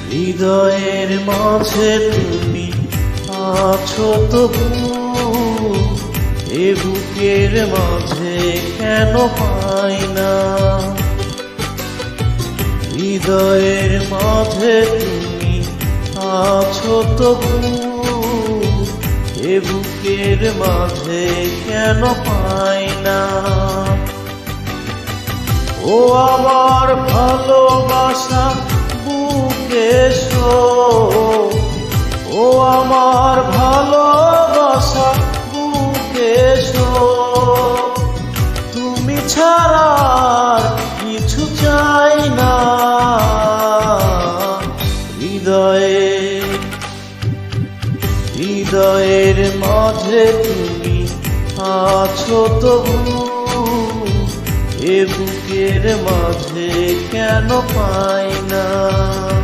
হৃদয়ের মাঝে তুমি আছো তবু, এ বুকের মাঝে কেন পাই না। হৃদয়ের মাঝে তুমি আছো তবু, এ বুকের মাঝে কেন পাই না। ও আমার ভালোবাসা বুকে এসো, ও আমার ভালোবাসা বুকে এসো। তুমি ছাড়া আর কিছু চাই না। হৃদয়ের মাঝে তুমি আছো তবু, এ বুকের মাঝে কেন পাই না।